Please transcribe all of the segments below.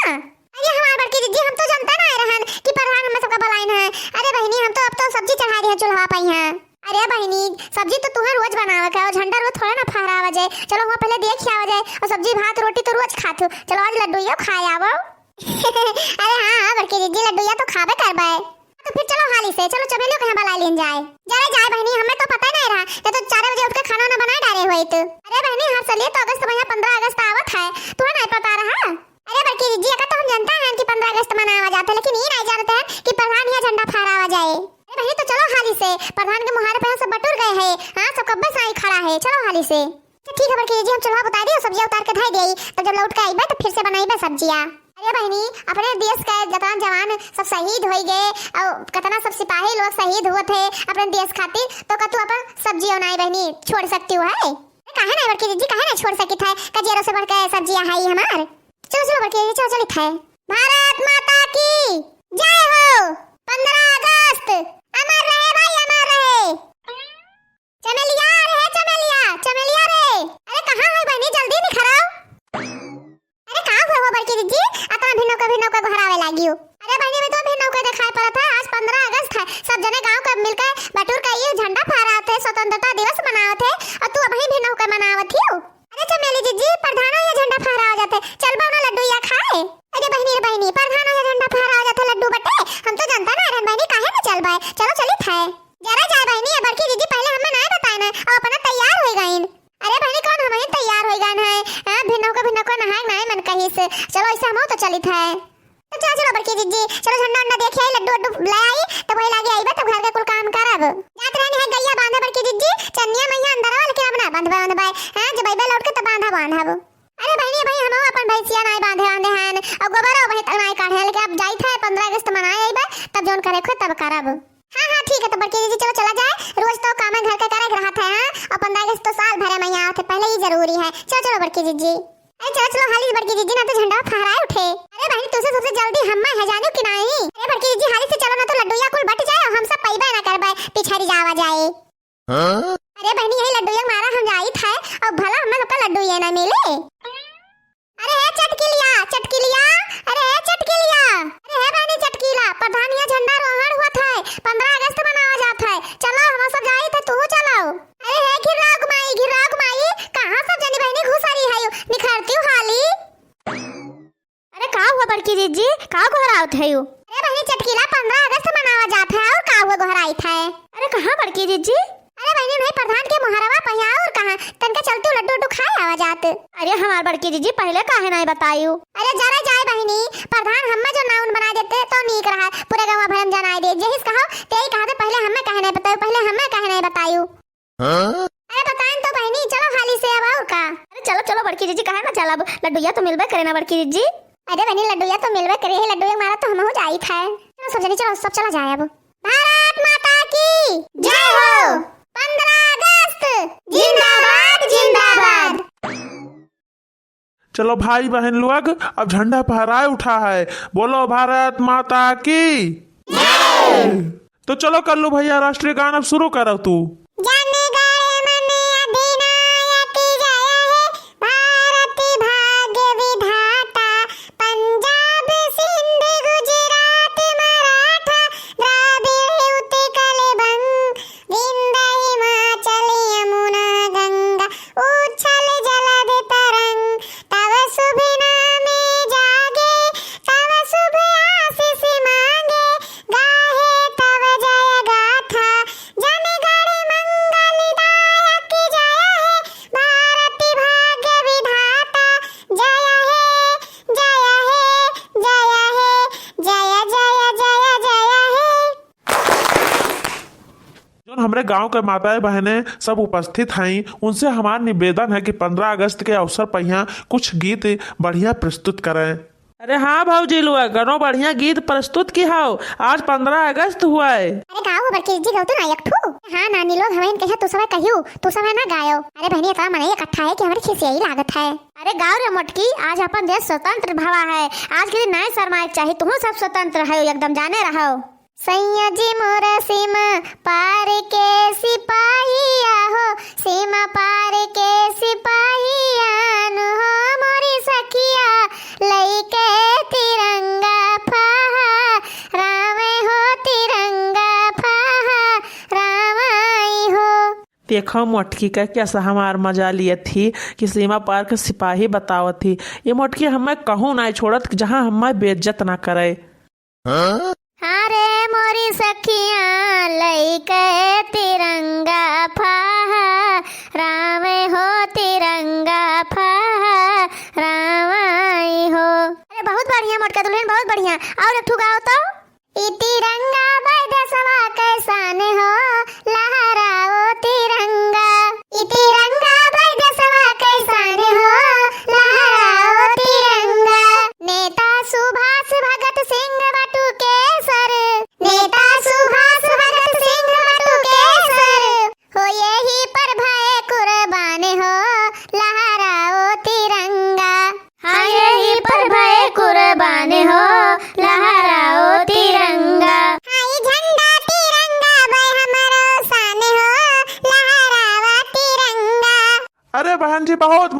अरे हमार बड़की दीदी हम तो जानता ना रहन कि प्रधान हमें सबका बुलाइन है। अरे बहनी हम तो अब तो सब्जी चढ़ा दी है चूल्हा पाई है। अरे बहनी सब्जी तो तुम्हें रोज बनावे का और झंडा रोज थोड़ा ना फहरावा जाए। चलो वहां पहले देख आवा जाए और सब्जी भात रोटी तो रोज खाथु। चलो आज लड्डू यो खाए आवो। अरे हां बड़की दीदी लड्डू या तो खाबे करबे। तो फिर चलो हाली से चलो चमेलियों कहां बुला लेन जाए। जरा जाए बहनी हमें तो पता नहीं रहा ये तो 4 बजे उठ के खाना ना बना डाले हुए तो। अरे बहनी हर साल ये तो अगस्त महीना 15 अगस्त आवत है तो नहीं पता रहा। अरे बड़की दीदी का तो हम जानता है कि 15 अगस्त मनावा जाता है लेकिन ये नहीं जानते हैं कि प्रधान यहाँ झंडा फहरावा जाए। अरे बहनी तो चलो हाली से प्रधान के मुहारे पे सब बटुर गए हैं। हां सब कब्बे से आई खड़ा है चलो हाली से। ठीक है बड़की दीदी हम चूल्हा बता दियो सब्जी उतार के धाई देई तब जब लौट के आईबे तो फिर से बनाईबे सब्जियां। अरे बहनी अपने देश के जवान जवान सब शहीद होई गए और कितना सब सिपाही लोग शहीद हुए थे अपने देश खातिर तो का तू अपन सब्जी बनाई बहनी छोड़ सकती हो है। काहे नहीं बड़की दीदी काहे नहीं छोड़ सकी थे कजेरो से बढ़ के सब्जियां है हमार। चलो चलो बड़की दीदी चलो चली थे। भारत माता की जय हो। 15 अगस्त अमर रहे भाई अमर रहे। चमेलिया रे चमेलिया चमेलिया रे अरे कहां है बहनी जल्दी निखराओ। अरे कहां हुआ बड़की दीदी अतना भिन्नो का घरावे लागियो। अरे बहनी में तो भिन्नो का दिखाई पड़ा था आज 15 अगस्त है सब जने गांव का मिलकर बटुर का ये झंडा फहराते थे स्वतंत्रता दिवस मनावत थे और तू अभी भिन्नो का मनावत थी। अरे चमेली दीदी प्रधान ये झंडा फहरावा जाते चल बना लड्डू या खाए। अरे बहनी प्रधान ये झंडा फहरावा जाते लड्डू बटे हम तो जानता ना रहन बहनी काहे ना चल बाय चलो चली खाए। जरा जाए बहनी बड़की दीदी पहले हमें नहीं बताए ना और अपना तैयार हो गईन। अरे बहनी कौन हमें तैयार हो गन है हां भिन्नो को नहाए नहीं मन कहीं से चलो ऐसे हम तो चली थे। तो चलो बड़की दीदी चलो झंडा अंडा देखे आई लड्डू ले आई तो वही लागे आईबे तो घर का कुल काम करब। जात रहनी है गैया बांधे बड़की दीदी चन्निया मैया अंदर वाले के अपना बांधबे हां जब आईबे लौट के तो बांधब। अरे बहनी भाई हम अपन भैंसिया नहीं बांधे हैं और गोबर वही तक नहीं काढ़े लेके अब जाई थे 15 अगस्त मनाए आईबे तब जोन करे खो तब करब। हां ठीक है तो बड़की दीदी चलो चला जाए रोज तो काम घर के करे रहा था हां और 15 अगस्त तो साल भरे में आते पहले ही जरूरी है। चलो बड़की दीदी अरे चलो हाली बड़की दीदी ना तो झंडा फहराए उठे। अरे बहनी तुझसे सबसे जल्दी हम्मा है जानू कि नहीं। अरे बड़की दीदी हाली से चलो ना तो लड्डू या कुल बट जाए हम सब पैबे ना करबे पिछड़ी जावा जाए। अरे बहनी यही लड्डू या मारा हम जाई था और भला हमें लोग का लड्डू ये ना मिले। अरे है चटकिलिया अरे है चटकिलिया अरे है बहनी चटकीला प्रधान ये झंडा रोहण हुआ था 15 अगस्त मनावा जाता है चलो हम सब जाई थे तू चलो। अरे है घिराग माई कहां सब जनी बहनी घुसरी है निखरती हाली। अरे का हुआ बड़की दीदी का घरावत है यू। अरे बहनी चटकीला 15 अगस्त मनावा जाता है और का हुआ घराई था। अरे कहां बड़की दीदी। अरे बहनी नहीं प्रधान के मुहरवा पहिया और कहां तनका चलतू लड्डू खाए आवा जात। अरे हमार बड़की दीदी पहले काहे नहीं बतायू। अरे जरा जाए बहनी प्रधान हम्मे जो नाउन बना देते तो नीक रहा पूरे गांव भरम जनाई दे जहिस कहो तेई कहा तो पहले हम्मे काहे नहीं बतायू पहले हम्मे काहे नहीं बतायू। अरे बताएं तो बहनी चलो हाली से अब और का। अरे चलो बड़की दीदी काहे ना चलब लड्डू या तो मिलबे करे ना बड़की दीदी। अरे बहनी लड्डू या तो मिलबे करे लड्डू या मारा तो हम हो जाई था। चलो सब जनी चलो सब चला जाए अब। भारत माता की जय हो। 15 अगस्त जिंदाबाद जिंदाबाद। चलो भाई बहन लोग अब झंडा फहराए उठा है बोलो भारत माता की जय। तो चलो कर लो भैया राष्ट्रीय गान अब शुरू करो तू। हमारे गांव के माताएं बहनें सब उपस्थित हैं उनसे हमारा निवेदन है कि 15 अगस्त के अवसर पर यहाँ कुछ गीत बढ़िया प्रस्तुत करें। अरे हाँ भाजी लुआ गनो बढ़िया गीत प्रस्तुत की हाउ आज 15 अगस्त हुआ है। अरे गाओ बड़की जी गाओ तो ना एकठू। हां नानी लोग हमें कहे तू सब कहियो तू सब ना गायो। अरे बहनी का मने इकट्ठा है कि हमारी खिसी यही लागत है। अरे गाओ रे मोटकी आज अपन देश स्वतंत्र भवा है आज के दिन नए शर्माए चाहिए तुम सब स्वतंत्र है एकदम जाने रहो। सैया जी मोरा सीमा पार के सिपाहिया हो सीमा पार के सिपाहिया हो मोरी सखिया लई के देखो मोटकी का कैसा हमार मजा लिए थी कि सीमा पार के सिपाही बतावत थी। ये मोटकी हमें कहूँ ना छोड़त जहाँ हमें बेइज्जत ना करे। हाँ रे मोरी सखिया लइके तिरंगा फहा राम हो तिरंगा फहा राम हो। अरे बहुत बढ़िया मोटका दुल्हन, बहुत बढ़िया। और एक ठो गाओ तो। ई तिरंगा बैदसवा कैसान हो लहराओ तिरंगा। ई तिरंगा बैदसवा कैसान हो लहराओ तिरंगा। नेता सुभाष भगत सिंह बटुकेश्वर, नेता सुभाष भगत सिंह बटुकेश्वर हो यही पर भय कुर्बान हो लहराओ तिरंगा। हाँ यही पर भय कुर्बान हो लहराओ तिरंगा। हाँ ये झंडा तिरंगा भाई हमारो शान हो लहराओ तिरंगा। अरे बहन जी बहुत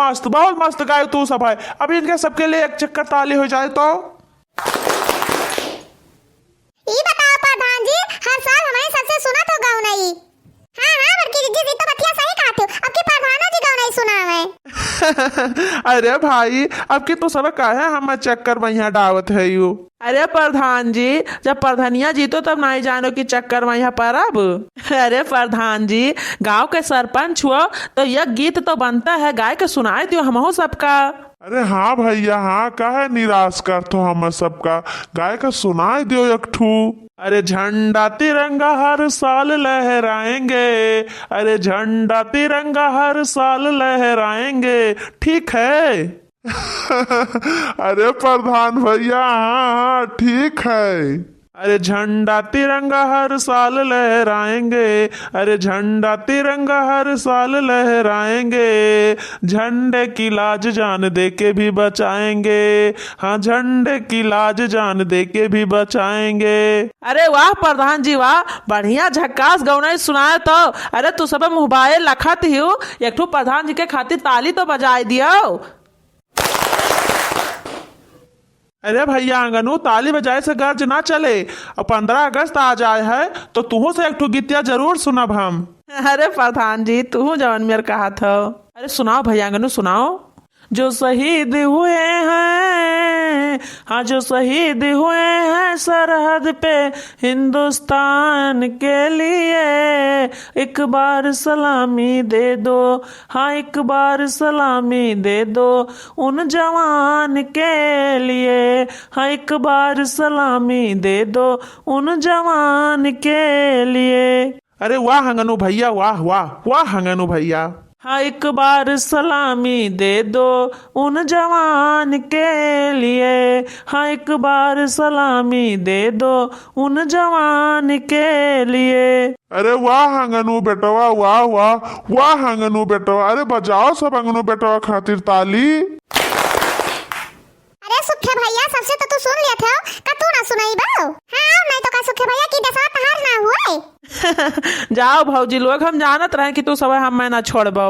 मस्त गाय तू सब है। अभी इनके सबके लिए एक चक्कर ताली हो जाए तो। ये बताओ प्रधान जी, हर साल हमारे सबसे सुना तो गाँव नहीं। हाँ बड़की जी तो बतिया सही कहते हो। अब की प्रधाना जी गाँव नहीं सुना है। अरे भाई अब की तो सब काहे हम चक्कर में यहाँ डावत है यू। अरे प्रधान जी जब प्रधानिया जीतो तब नहीं जानो कि चक्कर में यहाँ पर अब। अरे प्रधान जी गांव के सरपंच हुआ तो यह गीत तो बनता है, गाय के सुनाए दियो हमहो सबका। अरे हाँ भैया हाँ, काहे निराश कर तो हम सबका गाय का सुनाई दियो एक ठू। अरे झंडा तिरंगा हर साल लहराएंगे, अरे झंडा तिरंगा हर साल लहराएंगे, ठीक है। अरे प्रधान भैया हाँ ठीक है। अरे झंडा तिरंगा हर साल लहराएंगे, अरे झंडा तिरंगा हर साल लहराएंगे, झंडे की लाज जान दे के भी बचाएंगे, हाँ झंडे की लाज जान दे के भी बचाएंगे। अरे वाह प्रधान जी वाह, बढ़िया झक्कास गौनाई सुनाए तो। अरे तू सब मोबाइल लखत ही एक ठो प्रधान जी के खातिर ताली तो बजाए दियो। अरे भैया आंगनू ताली बजाए से गर्ज ना चले। अब 15 अगस्त आ जाए है तो तुहो से एक ठो गीतिया जरूर सुनब हम। अरे प्रधान जी तू जवन मेरे कहा था। अरे सुनाओ भैया आंगनू सुनाओ। जो शहीद हुए हैं, हाँ जो शहीद हुए हैं सरहद पे हिंदुस्तान के लिए, एक बार सलामी दे दो, हाँ एक बार सलामी दे दो उन जवान के लिए, हाँ एक बार सलामी दे दो उन जवान के लिए। अरे वाह हंगनू भैया वाह वाह वाह हंगनू भैया। हाँ एक बार सलामी दे दो उन जवान के लिए, हाँ एक बार सलामी दे दो उन जवान के लिए। अरे वाह हंगनू बेटवा वाह वाह वाह हंगनू बेटवा। अरे बजाओ सब हंगनू बेटवा खातिर ताली। अरे सुखे भैया सबसे तो तू सुन लिया था का तू ना सुनाई बाओ। हाँ नहीं तो का सुखे भैया की दशा तहार ना हुए। जाओ भौजी लोग हम जानत रहे कि तू सब हम मैं ना छोड़बो।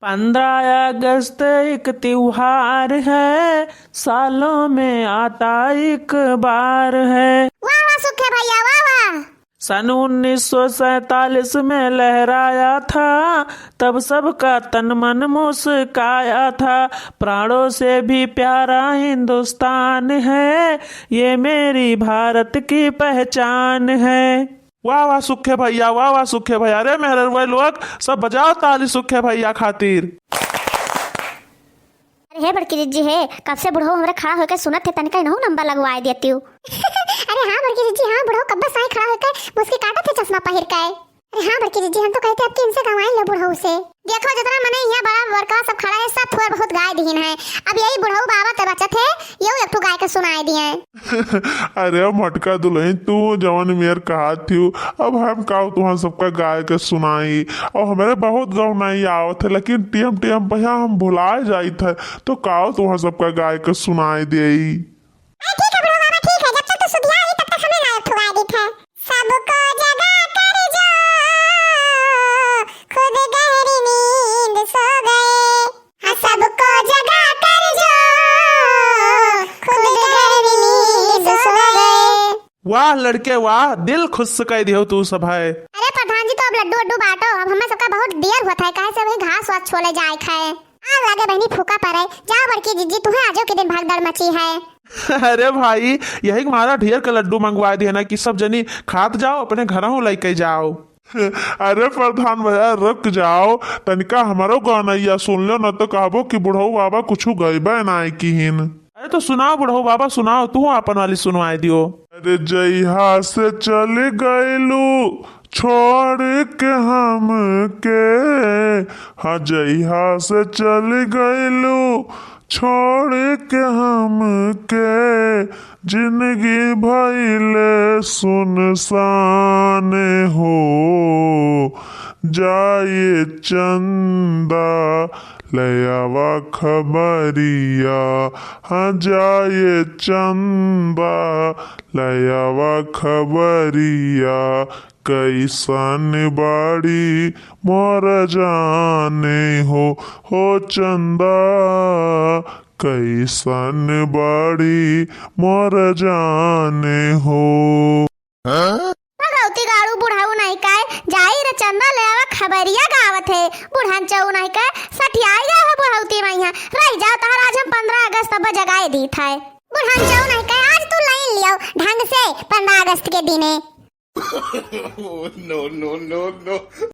15 अगस्त एक त्योहार है, सालों में आता एक बार है। वाह वाह सुखे भैया वाह वाह। सन 1947 में लहराया था, तब सबका तन मन मुस्काया था, प्राणों से भी प्यारा हिंदुस्तान है, ये मेरी भारत की पहचान है। वाह वाह सुखे भैया वाह वाह सुखे भैया। अरे मेहरवा लोग सब बजाओ ताली सुखे भैया खातिर। अरे हे बड़की जी है कब से बुढ़ो हमरा खड़ा होकर सुनत थे तनिका नहु नंबर लगवाए देती हूँ। अरे हाँ बड़की जी हाँ बुढ़ो कब से खड़ा होकर मुझके काटा थे चश्मा पहिर के। अरे हाँ बड़की जी हम तो कहते अब कि इनसे गवाए लो बुढ़ो से। देखो जितना मने यहाँ बड़ा बड़का सब खड़ा है सब थोड़ा बहुत गाय दीन है। अब यही बुढ़ो बाबा ते बच्चा थे यो एक ठो गाय के सुनाए दिए। अरे मटका दुल्हन तू जवन मेर कहा थी अब हम काऊ तुम्हारा सबका गाय के सुनाई और हमारे बहुत गाँव नहीं आवत है, लेकिन टीएम टीएम भैया हम भुलाए जाई थे तो काऊ तुम्हारा सबका गाय के सुनाई दे। ठीक है बुढ़ो बाबा ठीक है, जब तक तू सुधिया आई तब तक हमें ना एक ठो गाय दी थे। सबको जगा कर जो खुद गहरी नींद सो गए, हाँ सबको जगा कर जो खुद गहरी नींद सो गए। वाह लड़के वाह, दिल खुश कर दियो तू सब है। अरे प्रधान जी तो अब लड्डू वड्डू बांटो, अब हमें सबका बहुत देर होता है, काहे से वही घास वास छोले जाए खाए। आग लागे बहनी फूका पड़े, जाओ बड़की जीजी तुम्हें आजो के दिन भागदौड़ मची है। अरे भाई यही हमारा ढेर का लड्डू मंगवा दिया ना कि सब जनी खात जाओ अपने घरों लेके जाओ। अरे प्रधान भैया रुक जाओ तनिका हमारो गाना सुन लो न तो कहबो कि बुढ़ऊ बाबा कुछ गईबे ना किहिन। अरे तो सुनाओ बुढ़ऊ बाबा सुनाओ, तू अपन वाली सुनवाई दियो। अरे जइहा से चल गइलू छोड़ के हम के, हाँ जइहा से चल गइलू छोड़ के हम के, जिंदगी भइले सुनसान हो, जाए चंदा लयावा खबरिया, हाँ जाए चंदा लयावा खबरिया, कैसन बाड़ी मोर जाने हो चंदा, कैसन बाड़ी मोर जाने हो। भगवती गाड़ू बुढ़ाऊ नहीं काय जाई रे चंदा ले आवा खबरिया गावत है, बुढ़ान चऊ नहीं काय सठियाई जा हो बुढ़ाऊती मैया रह जाओ तहर आज हम 15 अगस्त तब जगाए दी था। बुढ़ान चऊ नहीं काय आज तू लाइन लियो ढंग से 15 अगस्त के दिने। no, no, no, no.